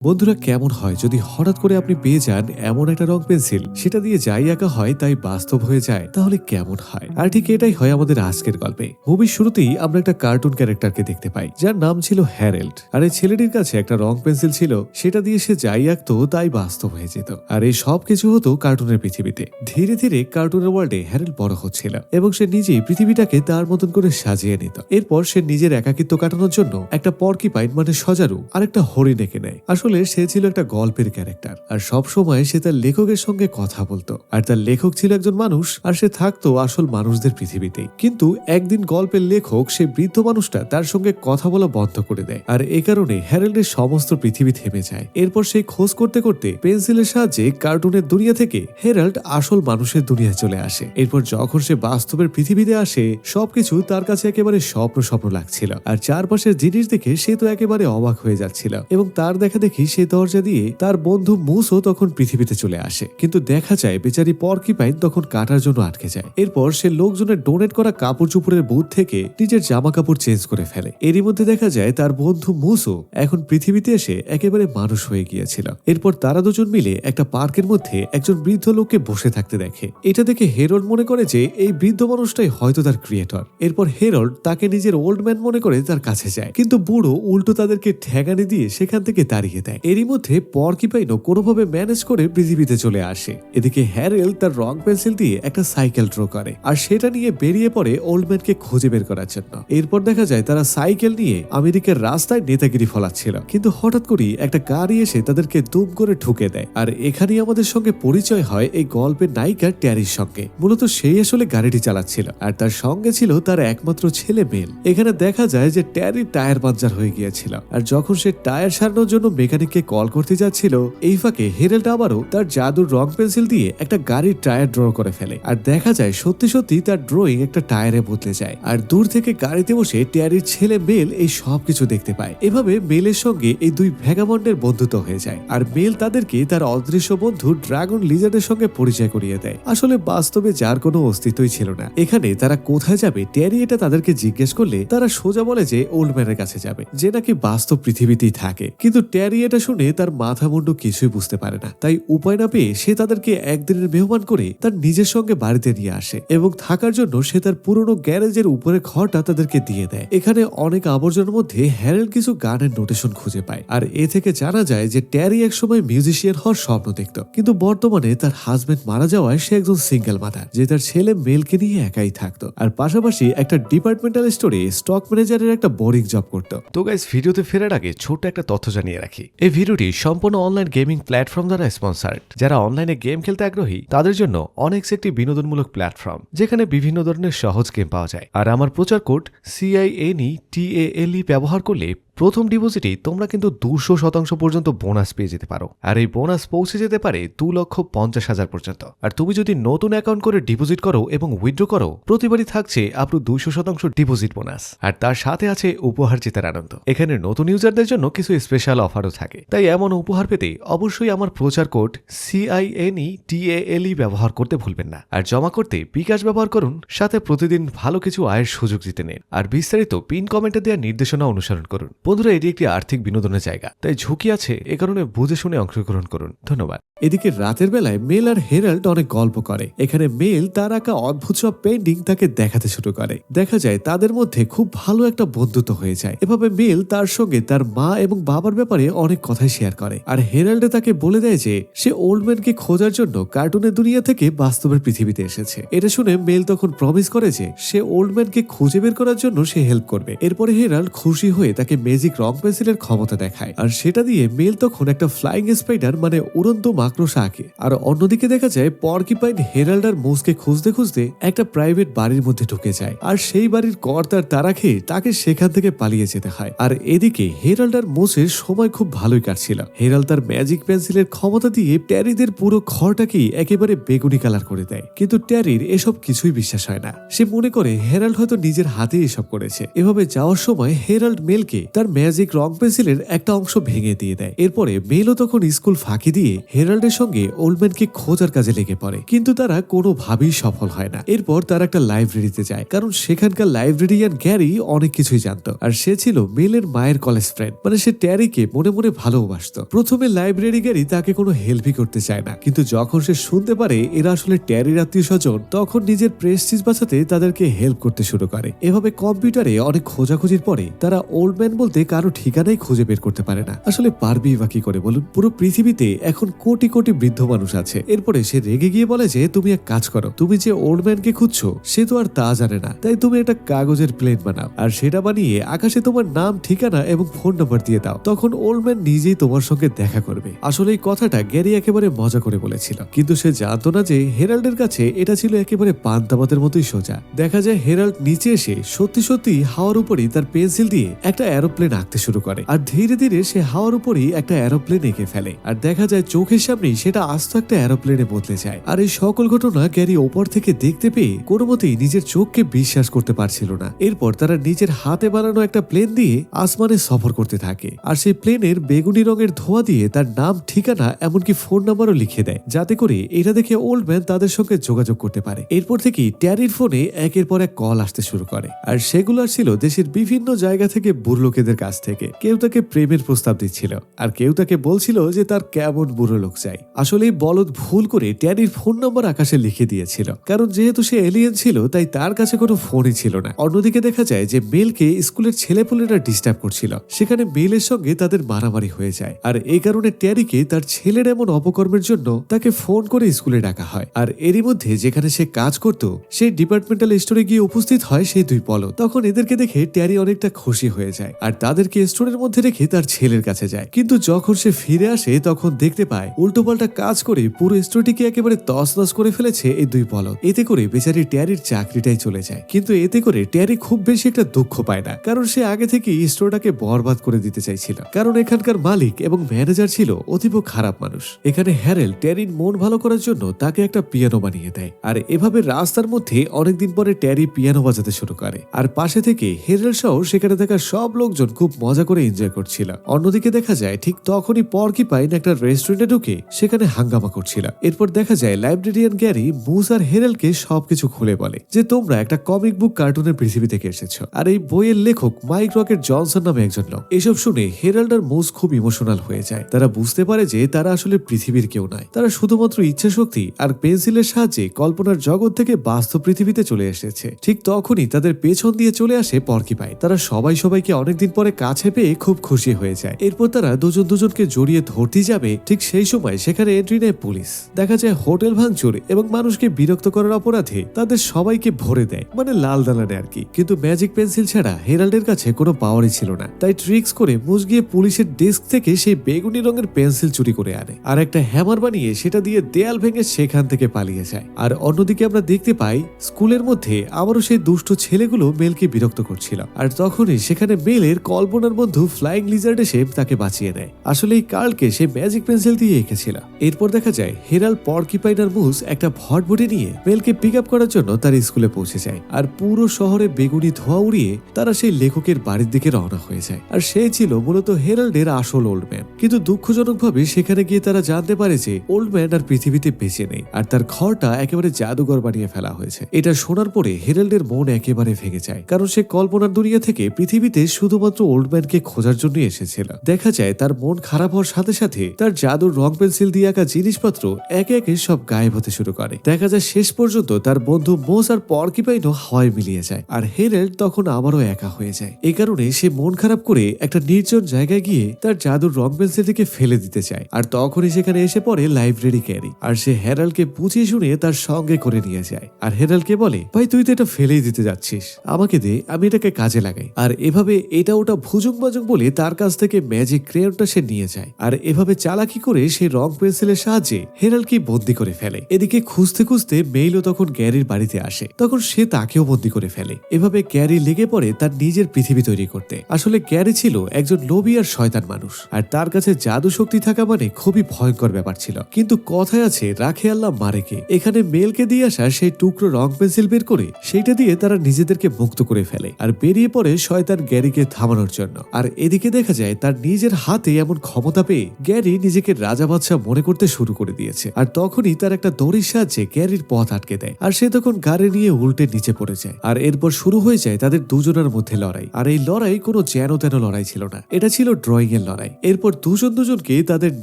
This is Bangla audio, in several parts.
বন্ধুরা, কেমন হয় যদি হঠাৎ করে আপনি পেয়ে যান এমন একটা রং পেন্সিল, সেটা দিয়ে যাই আঁকা হয় তাই বাস্তব হয়ে যায়? তাহলে কেমন হয়? আর ঠিক এটাই হয় আমাদের আজকের গল্পে। মুভির শুরুতেই আমরা একটা কার্টুন ক্যারেক্টারকে দেখতে পাই যার নাম ছিল হ্যারেল্ড। আর এই ছেলেটির কাছে একটা রং পেন্সিল ছিল, সেটা দিয়ে সে যাই আঁকতো তাই বাস্তব হয়ে যেত। আর এই সব কিছু হতো কার্টুনের পৃথিবীতে। ধীরে ধীরে কার্টুনের ওয়ার্ল্ডে হ্যারেল্ড বড় হচ্ছিল এবং সে নিজেই পৃথিবীটাকে তার মতন করে সাজিয়ে নিত। এরপর সে নিজের একাকিত্ব কাটানোর জন্য একটা পর্কিপাইন মানে সজারু আর একটা হরিণ এঁকে নেয়। আসলে সে ছিল একটা গল্পের ক্যারেক্টার, আর সব সময় সে তার লেখকের সঙ্গে কথা বলতো। আর তার লেখক ছিল একজন মানুষ, আর সে থাকতো আসল মানুষদের পৃথিবীতেই। কিন্তু একদিন গল্পের লেখক সেই বৃদ্ধ মানুষটা তার সঙ্গে কথা বলা বন্ধ করে দেয়, আর এ কারণে হ্যারেল্ডের সমস্ত পৃথিবী থেমে যায়। এরপর সেই খোঁজ করতে করতে পেন্সিলের সাহায্যে কার্টুনের দুনিয়া থেকে হ্যারেল্ড আসল মানুষের দুনিয়ায় চলে আসে। এরপর যখন সে বাস্তবের পৃথিবীতে আসে, সবকিছু তার কাছে একেবারে স্বপ্ন স্বপ্ন লাগছিল। আর চারপাশের জিনিস দেখে সে তো একেবারে অবাক হয়ে যাচ্ছিল, এবং তার দেখা দেখি সে দরজা দিয়ে তার বন্ধু মুসও তখন পৃথিবীতে চলে আসে। কিন্তু দেখা যায় বেচারি পর্কিপাইন তখন কাটার জন্য আটকে যায়। এরপর সে লোকজনের ডোনেট করা কাপড় চোপড়ের বুথ থেকে নিজের জামা কাপড় চেঞ্জ করে ফেলে। এরই মধ্যে দেখা যায় তার বন্ধু মুসও এখন পৃথিবীতে এসে একেবারে মানুষ হয়ে গিয়েছিল। এরপর তারা দুজন মিলে একটা পার্কের মধ্যে একজন বৃদ্ধ লোককে বসে থাকতে দেখে। এটা দেখে হেরল্ড মনে করে যে এই বৃদ্ধ মানুষটাই হয়তো তার ক্রিয়েটর। এরপর হেরল্ড তাকে নিজের ওল্ড ম্যান মনে করে তার কাছে যায়, কিন্তু বুড়ো উল্টো তাদেরকে ঠেকানি দিয়ে সেখান থেকে তাড়িয়ে দেয়। এরই মধ্যে পর্কিপাইনও কোনোভাবে ম্যানেজ করে পৃথিবীতে চলে আসে। এদিকে হ্যারেল্ড তার রং পেন্সিল দিয়ে একটা সাইকেল ড্র করে, আর সেটা নিয়ে বেরিয়ে পড়ে ওল্ড ম্যানকে খুঁজে বের করার জন্য। এরপর দেখা যায় তারা সাইকেল নিয়ে আমেরিকার রাস্তায় নেতাগিরি ফলাচ্ছিল, কিন্তু হঠাৎ করেই একটা গাড়ি এসে তাদেরকে দুম করে ঠুকে দেয়। আর এখানেই আমাদের সঙ্গে পরিচয় হয় এই গল্পের নায়িকা ট্যারির সঙ্গে। মূলত সেই আসলে গাড়িটি চালাচ্ছিল, আর তার সঙ্গে ছিল তার একমাত্র ছেলে মেল। এখানে দেখা যায় যে ট্যারির টায়ার পাঞ্চার হয়ে গিয়েছিল, আর যখন সে টায়ার সারানোর জন্য মেকানিককে কল করতে যাচ্ছিল, এই ফাঁকে হেরেল্ড আবারও তার জাদুর রং পেন্সিল দিয়ে একটা গাড়ির টায়ার ড্র করে ফেলে। আর দেখা যায় সত্যি সত্যি তার ড্রয়িং একটা টায়ারে বদলে যায়। আর দূর থেকে গাড়িতে বসে ট্যারির ছেলে মেল এই সব কিছু দেখতে পায়। এভাবে মেলের সঙ্গে এই দুই ভ্যাগাবন্ডের বন্ধুত্ব হয়ে যায়, আর মেল তাদেরকে তার অদৃশ্য বন্ধু ড্রাগন লিজার্ডের সঙ্গে পরিচয় করিয়ে দেয়। আসলে বাস্তবে যার কোনো অস্তিত্বই ছিল না। এখানে তারা কোথায় যাবে ট্যারি এটা তাদেরকে জিজ্ঞেস করলে তারা সোজা বলে যে ওল্ড ম্যানের কাছে যাবে, যে নাকি বাস্তব পৃথিবীতেই থাকে। কিন্তু ট্যারি এটা শুনে তার মাথা মুন্ডু কিছুই বুঝতে পারে না। তাই উপায় না পেয়ে সে তাদেরকে একদিনের মেহমান করে তার নিজের সঙ্গে বাড়িতে নিয়ে আসে, এবং থাকার জন্য সে তার পুরনো গ্যারেজের উপরে ঘরটা তাদেরকে দিয়ে দেয়। এখানে অনেক আবর্জনার মধ্যে হ্যারেল্ড কিছু গানের নোটেশন খুঁজে পায়, আর এ থেকে জানা যায় যে ট্যারি একসময় মিউজিশিয়ান হওয়ার স্বপ্ন দেখত, কিন্তু বর্তমানে তার হাজবেন্ড মারা যাওয়ায় সে একজন সিঙ্গেল মাদার, যে তার ছেলে মেলকে নিয়ে একাই থাকতো, আর পাশাপাশি একটা ডিপার্টমেন্টাল স্টোরে স্টক ম্যানেজারের একটা বোরিং জব করতো। তো গাইস, ভিডিওতে ফেরার আগে ছোট্ট একটা তথ্য জানিয়ে রাখি। এই ভিডিওটি সম্পূর্ণ অনলাইন গেমিং প্ল্যাটফর্ম দ্বারা স্পন্সার্ড। যারা অনলাইনে গেম খেলতে আগ্রহী তাদের জন্য অনেক্স একটি বিনোদনমূলক প্ল্যাটফর্ম, যেখানে বিভিন্ন ধরনের সহজ গেম পাওয়া যায়। আর আমার প্রচার কোড CINETALE ব্যবহার করলে প্রথম ডিপোজিটেই তোমরা কিন্তু 200% পর্যন্ত বোনাস পেয়ে যেতে পারো। আর এই বোনাস পৌঁছে যেতে পারে 2,50,000 পর্যন্ত। আর তুমি যদি নতুন অ্যাকাউন্ট করে ডিপোজিট করো এবং উইথড্র করো, প্রতিবারই থাকছে আপ টু 200% ডিপোজিট বোনাস। আর তার সাথে আছে উপহার জেতার আনন্দ। এখানে নতুন ইউজারদের জন্য কিছু স্পেশাল অফারও থাকে। তাই এমন উপহার পেতে অবশ্যই আমার প্রচার কোড CINETALE ব্যবহার করতে ভুলবেন না। আর জমা করতে বিকাশ ব্যবহার করুন, সাথে প্রতিদিন ভালো কিছু আয়ের সুযোগ জিতে নিন। আর বিস্তারিত পিন কমেন্টে দেওয়া নির্দেশনা অনুসরণ করুন। বন্ধুরা, এটি একটি আর্থিক বিনোদনের জায়গা, তাই ঝুঁকি আছে, এ কারণে বুঝে শুনে অংশগ্রহণ করুন। ধন্যবাদ। এদিকে রাতের বেলায় মেল আর হেরাল্ড অনেক গল্প করে। এখানে মেল তার আঁকা অদ্ভুত সব পেন্টিং তাকে দেখাতে শুরু করে। দেখা যায় তাদের মধ্যে খুব ভালো একটা বন্ধুত্ব হয়ে যায়। এভাবে মেল তার সঙ্গে তার মা এবং বাবার ব্যাপারে অনেক কথাই শেয়ার করে, আর হেরাল্ডে তাকে বলে দেয় যে সে ওল্ড ম্যানকে খোঁজার জন্য কার্টুনের দুনিয়া থেকে বাস্তবের পৃথিবীতে এসেছে। এটা শুনে মেল তখন প্রমিস করে যে সে ওল্ড ম্যানকে খুঁজে বের করার জন্য সে হেল্প করবে। এরপরে হেরাল্ড খুশি হয়ে তাকে ম্যাজিক রং পেন্সিলের ক্ষমতা দেখায়, আর সেটা দিয়ে মেল তখন একটা ফ্লাইং স্পাইডার মানে উড়ন্ত মাকড়সা আঁকে। আর অন্যদিকে দেখা যায় পর্কিপাইন হেরাল্ড আর মুসকে খুঁজতে খুঁজতে একটা প্রাইভেট বাড়ির মধ্যে ঢুকে যায়, আর সেই বাড়ির কর্তার তাড়া খেয়ে তাকে সেখান থেকে পালিয়ে যেতে হয়। আর এদিকে হেরাল্ড আর মুসের সময় খুব ভালোই কাটছিল। হেরাল্ড তার ম্যাজিক পেন্সিলের ক্ষমতা দিয়ে ট্যারিদের পুরো ঘরটাকেই একেবারে বেগুনি কালার করে দেয়, কিন্তু ট্যারির এসব কিছুই বিশ্বাস হয় না। সে মনে করে হেরাল্ড হয়তো নিজের হাতে এসব করেছে। এভাবে যাওয়ার সময় হেরাল্ড মেলকে তার ম্যাজিক রং পেন্সিলের একটা অংশ ভেঙে দিয়ে দেয়। এরপরে মেলও তখন স্কুল ফাঁকি দিয়ে হেরাল্ড হেরাল্ডের সঙ্গে ওল্ডম্যানকে খোঁজার কাজে লেগে পড়ে, কিন্তু তারা কোনোভাবেই সফল হয় না। এরপর তারা একটা লাইব্রেরিতে যায়, কারণ সেখানকার লাইব্রেরিয়ান গ্যারি অনেক কিছুই জানতো, আর সে ছিল মেলের মায়ের কলেজ ফ্রেন্ড। মানে সে ট্যারিকে মনে মনে ভালোবাসতো। প্রথমে লাইব্রেরি গ্যারি তাকে কোনো হেল্পই করতে চায় না, কিন্তু যখন সে শুনতে পারে এরা আসলে ট্যারির আত্মীয় স্বজন, তখন নিজের প্রেস্টিজ বাঁচাতে তাদেরকে হেল্প করতে শুরু করে। এভাবে কম্পিউটারে অনেক খোঁজাখুঁজির পরে তারা ওল্ডম্যান বলতে কারো ঠিকানাই খুঁজে বের করতে পারে না। আসলে পারবেই বা কি করে বলুন? পুরো পৃথিবীতে এখন কোটি কোটি বৃদ্ধ মানুষ আছে। এরপরে সে রেগে গিয়ে বলে যে তুমি এক কাজ করো, তুমি যে ওল্ডম্যানকে খুঁজছো সে তো আর তা জানে না, তাই তুমি একটা কাগজের প্লেন বানাও, আর সেটা বানিয়ে আকাশে তোমার নাম, ঠিকানা এবং ফোন নাম্বার দিয়ে দাও। তখন ওল্ডম্যান নিজেই তোমার সঙ্গে দেখা করবে। আসলে এই কথাটা গ্যারি একেবারে মজা করে বলেছিল, কিন্তু সে জানতো না যে হেরাল্ডের কাছে এটা ছিল একেবারে পান্তাবাতের মতোই সোজা। দেখা যায় হেরাল্ড নিচে এসে সত্যি সত্যি হাওয়ার উপরই তার পেন্সিল দিয়ে একটা এরোপ্লেন আঁকতে শুরু করে, আর ধীরে ধীরে সে হাওয়ার উপরই একটা এরোপ্লেন এঁকে ফেলে। আর দেখা যায় চোখের সামনেই সেটা আস্ত একটা এরোপ্লেনে বদলে যায়। আর এই সকল ঘটনা গ্যারি ওপর থেকে দেখতে পেয়ে কোনো মতেই নিজের চোখকে বিশ্বাস করতে পারছিল না। এরপর তারা নিজের হাতে বানানো একটা প্লেন দিয়ে আসমানে সফর করতে থাকে, আর সেই প্লেনের বেগুনি রঙের ধোঁয়া দিয়ে তার নাম, ঠিকানা এমনকি ফোন নাম্বারও লিখে দেয়, যাতে করে এটা দেখে ওল্ডম্যান তাদের সঙ্গে যোগাযোগ করতে পারে। এরপর থেকেই ট্যারির ফোনে একের পর এক কল আসতে শুরু করে, আর সেগুলো ছিল দেশের বিভিন্ন জায়গা থেকে বুড়ো লোকেদের কাছ থেকে। কেউ তাকে প্রেমের প্রস্তাব দিচ্ছিল, আর কেউ তাকে বলছিল যে তার কেমন বুড়ো লোক চাই। আসলে বলদ ভুল করে ট্যারির ফোন নাম্বার আকাশে লিখে দিয়েছিল, কারণ যেহেতু সে এলিয়েন ছিল তাই তার কাছে কোনো ফোনই ছিল না। অন্যদিকে দেখা যায় যে মেলকে স্কুলের ছেলেপুলেরা ডিস্টার্ব করছিল, সেখানে মেলের সঙ্গে তাদের মারামারি হয়ে যায়, আর এই কারণে ট্যারিকে তার ছেলের এমন অপকর্মের জন্য তাকে ফোন করে স্কুলে ডাকা হয়। আর এরই মধ্যে যেখানে সে কাজ করত সেই ডিপার্টমেন্টাল স্টোরে গিয়ে উপস্থিত হয় সেই দুই বলদ। তখন এদেরকে দেখে ট্যারি অনেকটা খুশি হয়ে যায়, আর তাদেরকে স্টোরের মধ্যে রেখে তার ছেলের কাছে যায়। কিন্তু যখন সে ফিরে আসে তখন দেখতে পায় উল্টোপাল্টা কাজ করে পুরো স্টোরটিকে একেবারে তছনছ করে ফেলেছে এই দুই বলদ। এতে করে বেচারি ট্যারির চাকরিটাই চলে যায়, কিন্তু এতে করে ট্যারি খুব বেশি একটা দুঃখ পায় না, কারণ সে আগে থেকে স্টোরটাকে বরবাদ করে দিতে চাইছিল, কারণ এখানকার মালিক এবং ম্যানেজার ছিল অতীব খারাপ মানুষ। এখানে হ্যারেল ট্যারির মন ভালো করার জন্য তাকে একটা পিয়ানো বানিয়ে দেয়, আর এভাবে রাস্তার মধ্যে অনেকদিন পরে ট্যারি পিয়ানো বাজাতে শুরু করে, আর পাশে থেকে হেরেল সহ সেখানে থাকা সব লোকজন খুব মজা করে এনজয় করছিল। অন্যদিকে দেখা যায় ঠিক তখনই পর্কিপাইন একটা রেস্টুরেন্টে ঢুকে সেখানে হাঙ্গামা করছিল। এরপর দেখা যায় লাইব্রেরিয়ান গ্যারি মুস আর হেরেলকে সবকিছু খুলে বলে যে তোমরা একটা কমিক বুক কার্টুনের পৃথিবী থেকে এসেছো, আর এই বইয়ের লেখক মাইক রকেট জনসন নামে একজন লোক। এসব শুনে হেরাল্ড আর মুস খুব ইমোশনাল হয়ে যায়। তারা বুঝতে পারে যে তারা আসলে পৃথিবীর কেউ নয়, তারা শুধুমাত্র ইচ্ছা শক্তি আর পেন্সিলের সাহায্যে কল্পনার জগৎ থেকে বাস্তব পৃথিবীতে চলে এসেছে। ঠিক তখনই তাদের পেছন দিয়ে চলে আসে পর্কিপাইন। তারা সবাই সবাইকে অনেকদিন পরে কাছে পেয়ে খুব খুশি হয়ে যায়। এরপর তারা দুজন দুজনকে জড়িয়ে ধরতে যাবে, ঠিক সেই সময় সেখানে এন্ট্রি নেয় পুলিশ। দেখা যায় হোটেল ভাঙচুর এবং মানুষকে বিরক্ত করার অপরাধে তাদের সবাইকে ভরে দেয়, মানে লাল দালানে আর কি। কিন্তু ম্যাজিক পেন্সিল ছাড়া হেরাল্ডের কাছে কোনো পাওয়ারই ছিল না, তাই ট্রিক্স করে মুস গিয়ে পুলিশের ডেস্ক থেকে সেই বেগুনি রঙের পেন্সিল চুরি করে আনে, আর একটা হ্যামার বানিয়ে সেটা দিয়ে দেয়াল ভেঙে সেখান থেকে পালিয়ে যায়। আর অন্যদিকে আমরা দেখতে পাই স্কুলের মধ্যে আবারও সেই দুষ্ট ছেলেগুলো মেলকে বিরক্ত করছিল, আর তখনই সেখানে মেলের কল্পনার বন্ধু ফ্লাইং লিজার্ড এসে তাকে বাঁচিয়ে দেয়। আসলে এই কার্লকে সে ম্যাজিক পেন্সিল দিয়ে এঁকেছিল। এরপর দেখা যায় হেরাল, পর্কিপাইন আর মুস একটা ভটভটি নিয়ে মেলকে পিক আপ করার জন্য তার স্কুলে পৌঁছে যায়, আর পুরো শহরে বেগুনি ধোঁয়া উড়িয়ে তারা সেই লেখকের বাড়ির দিকে রওনা হয়ে যায়। আর সে ছিল মূলত হেরাল্ডের আসল ওল্ডম্যান, কিন্তু দুঃখজনকভাবে সেখানে গিয়ে তারা জানতে পারে যে ওল্ডম্যান আর পৃথিবীতে বেঁচে নেই, আর তার ঘরটা একেবারে জাদুঘর বানিয়ে ফেলা হয়েছে। এটা শোনার পরে হেরাল্ডের মন একেবারে ভেঙে যায়, কারণ সে কল্পনার দুনিয়া থেকে পৃথিবীতে শুধুমাত্র ওল্ডম্যানকে খোঁজার জন্য এসেছিল। দেখা যায় তার মন খারাপ হওয়ার সাথে সাথে তার জাদুর রং পেন্সিল দিয়ে আঁকা জিনিসপত্র একে একে সব গায়েব হতে শুরু করে। দেখা যায় শেষ পর্যন্ত তার বন্ধু মোস আর পর্কিপাইনও হাওয়ায় মিলিয়ে যায়, আর হেরাল্ড তখন আবারও একা হয়ে যায়। এই কারণে সে মন খারাপ করে একটা নির্জন জায়গায় গিয়ে তার জাদুর রং পেন্সিলটিকে ফেলে দিতে চায়, আর তখনই সেখানে এসে পড়ে লাইব্রেরি ক্যারি, আর সে হেরাল্ডকে বুঝিয়ে শুনে তার সঙ্গে করে নিয়ে যায়। আর হেরাল্ডকে বলে, ভাই তুই তো এটা ফেলেই দিতে যাচ্ছিস, আমাকে দে, আমি এটাকে কাজে লাগাই। আর এভাবে এটা ওটা ভুজুং বাজুং বলে তার কাছ থেকে ম্যাজিক ক্রেয়নটা সে নিয়ে যায়, আর এভাবে চালাকি করে সে রং পেন্সিলের সাহায্যে হেরাল্ডকে বন্দি করে ফেলে। এদিকে খুঁজতে খুঁজতে মেইলও তখন গ্যারির বাড়িতে আসে, তখন সে তাকেও বন্দি করে ফেলে। এভাবে গ্যারি লেগে পড়ে তার নিজের পৃথিবী তৈরি করতে। আসলে গ্যারি ছিল একজন লোভী আর শয়তান মানুষ, আর তার কাছে জাদু শক্তি থাকা মানে খুবই ভয়ঙ্কর ব্যাপার ছিল। কিন্তু কথায় আছে রাখে আল্লাহ মারে কে। এখানে মেলকে দিয়ে আসা সেই টুকরো রং পেন্সিল বের করে সেইটা দিয়ে তারা নিজেদেরকে মুক্ত করে ফেলে, আর বেরিয়ে পড়ে শয়তান গ্যারিকে থামানোর জন্য। আর এদিকে দেখা যায় তার নিজের হাতে এমন ক্ষমতা পেয়ে গ্যারি নিজেকে রাজা বাচ্চা মনে করতে শুরু করে দিয়েছে। আর তখনই তার একটা দড়ির সাহায্যে গ্যারির পথ আটকে দেয়, আর সে তখন গাড়ি নিয়ে উল্টে নিচে পড়ে যায়। আর এরপর শুরু হয়ে যায় তাদের দুজনের মধ্যে লড়াই। আর এই লড়াই কোনো যেন তেন লড়াই ছিল না, এটা ছিল ড্রয়িং এর লড়াই। এরপর দুজনকে তাদের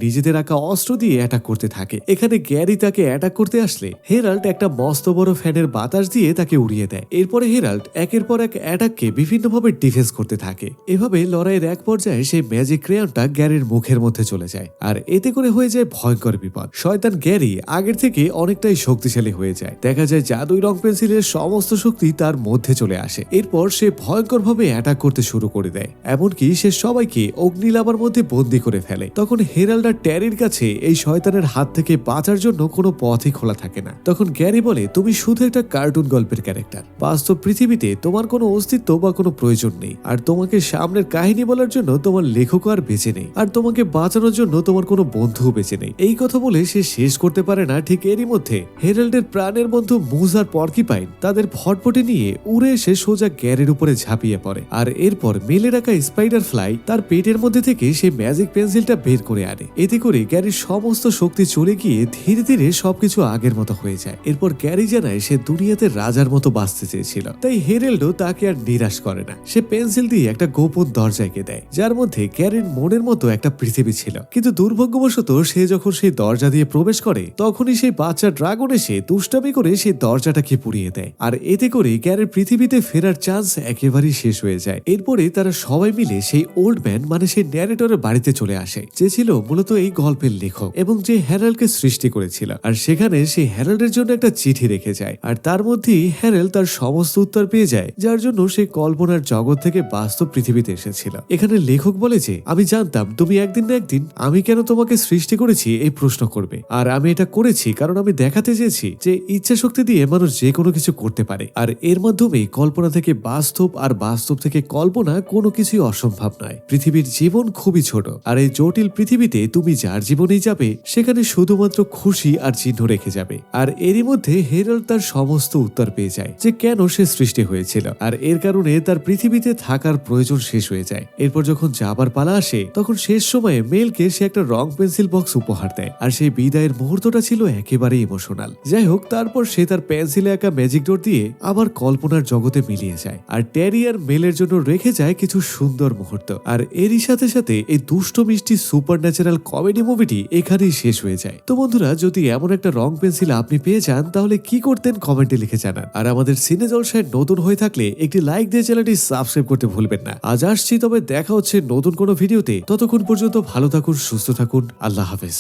নিজেদের রাখা অস্ত্র দিয়ে অ্যাটাক করতে থাকে। এখানে গ্যারি তাকে অ্যাটাক করতে আসলে হেরাল্ড একটা মস্ত বড় ফ্যানের বাতাস দিয়ে তাকে উড়িয়ে দেয়। এরপরে হেরাল্ড একের পর এক অ্যাটাককে বিভিন্নভাবে ডিফেন্স করতে থাকে। এভাবে লড়াইয়ের এক পর্যায়ে সেই ম্যাজিক ক্রেয়নটা গ্যারির মুখের মধ্যে চলে যায়, আর এতে করে হয়ে যায় ভয়ঙ্কর বিপদ। শয়তান গ্যারি আগের থেকে অনেকটাই শক্তিশালী হয়ে যায়। দেখা যায় জাদুই রং পেন্সিলের সমস্ত শক্তি তার মধ্যে চলে আসে। এরপর সে ভয়ঙ্কর ভাবে অ্যাটাক করতে শুরু করে দেয়, এমনকি সে সবাইকে অগ্নিলাভার মধ্যে বন্দী করে ফেলে। তখন হেরাল্ড আর ট্যারির কাছে এই শয়তানের হাত থেকে বাঁচার জন্য কোনো পথই খোলা থাকে না। তখন গ্যারি বলে, তুমি শুধু একটা কার্টুন গল্পের ক্যারেক্টার, বাস্তব পৃথিবীতে তোমার কোনো অস্তিত্ব বা কোনো প্রয়োজন নেই। আর তোমাকে সামনের কাহিনী বলার জন্য তোমার লেখক আর বেঁচে নেই, আর তোমাকে বাঁচানোর জন্য তোমার কোনো বন্ধুও বেঁচে নেই। এই কথা বলে সে শেষ করতে পারে না, ঠিক এরই মধ্যে হেরাল্ডের প্রাণের বন্ধু মুজ আর পর্কিপাইন তাদের ফটফটে নিয়ে উড়ে এসে সোজা গ্যারির উপরে ঝাঁপিয়ে পড়ে। আর এরপর মেলে রাখা স্পাইডার ফ্লাই তার পেটের মধ্যে থেকে সেই ম্যাজিক পেন্সিলটা বের করে আনে। এতে করে গ্যারির সমস্ত শক্তি চলে গিয়ে ধীরে ধীরে সবকিছু আগের মতো হয়ে যায়। এরপর গ্যারি জানায় সে দুনিয়াতে রাজার মতো বাঁচতে চেয়েছিল, তাই হেরাল্ডও তাকে আর নিরাশ করে না। সে পেন্সিল দিয়ে একটা গোপন দরজা এঁকে দেয়, যার মধ্যে গ্যারির মনের মতো একটা পৃথিবী ছিল। কিন্তু দুর্ভাগ্যবশত সে যখন সেই দরজা দিয়ে প্রবেশ করে, তখনই সেই বাচ্চা ড্রাগন এসে দুষ্টামি করে সেই দরজাটাকে পুড়িয়ে দেয়। আর এতে করে গ্যারির পৃথিবীতে ফেরার চান্স একেবারেই শেষ হয়ে যায়। এরপরে তারা সবাই মিলে সেই ওল্ড ম্যান মানে সেই ন্যারেটরের বাড়িতে চলে আসে, যে ছিল মূলত এই গল্পের লেখক এবং যে হ্যারাল্ডকে সৃষ্টি করেছিল। আর সেখানে সেই হ্যারাল্ডের জন্য একটা চিঠি রেখে যায়, আর তার মধ্যেই হ্যারাল্ড তার সমস্ত উত্তর পেয়ে যায়, যার জন্য সে কল্পনার জগৎ থেকে বাস্তব পৃথিবীতে এসেছিল। এখানে লেখক বলে যে, আমি জানতাম তুমি একদিন না একদিন আমি কেন তোমাকে সৃষ্টি করেছি এই প্রশ্ন করবে, আর আমি এটা করেছি কারণ আমি দেখাতে চেয়েছি যে ইচ্ছা শক্তি দিয়ে মানুষ যে কোনো কিছু করতে পারে। আর এর মাধ্যমে কল্পনা থেকে বাস্তব আর বাস্তব থেকে কল্পনা কোনো কিছুই অসম্ভব নয়। পৃথিবীর জীবন খুবই ছোট, আর এই জটিল পৃথিবীতে তুমি যার জীবনেই যাবে সেখানে শুধুমাত্র খুশি আর চিহ্ন রেখে যাবে। আর এরই মধ্যে হেরাল্ড তার সমস্ত উত্তর পেয়ে যায় যে কেন সে সৃষ্টি হয়েছিল, আর এর কারণে তার পৃথিবীতে থাকার প্রয়োজন শেষ হয়ে যায়। এরপর যখন যাবার পালা আসে, তখন শেষ সময়ে মেলকে সে একটা রং পেন্সিল বক্স উপহার দেয়, আর সেই বিদায়ের মুহূর্তটা ছিল একেবারেই ইমোশনাল। যাই হোক, তারপর সে তার পেন্সিলে একা ম্যাজিক ডোর দিয়ে আবার কল্পনার জগতে মিলিয়ে যায়, আর ট্যারি আর মেলের জন্য রেখে যায় কিছু সুন্দর মুহূর্ত। আর এরই সাথে সাথে এই দুষ্ট মিষ্টি সুপার ন্যাচারাল কমেডি মুভিটি এখানেই শেষ হয়ে যায়। তো বন্ধুরা, যদি এমন একটা রং পেন্সিল আপনি পেয়ে যান, তাহলে কি করতেন কমেন্টে লিখে জানান। আর আমাদের সিনে জলসায় নতুন হয়ে থাকলে একটি লাইক দিয়ে চ্যানেলটি সাবস্ক্রাইব করতে ভুলবেন না। আজ আসছি, তবে দেখা হচ্ছে নতুন কোনো ভিডিওতে। ততক্ষণ পর্যন্ত ভালো থাকুন, সুস্থ থাকুন, আল্লাহ হাফেজ।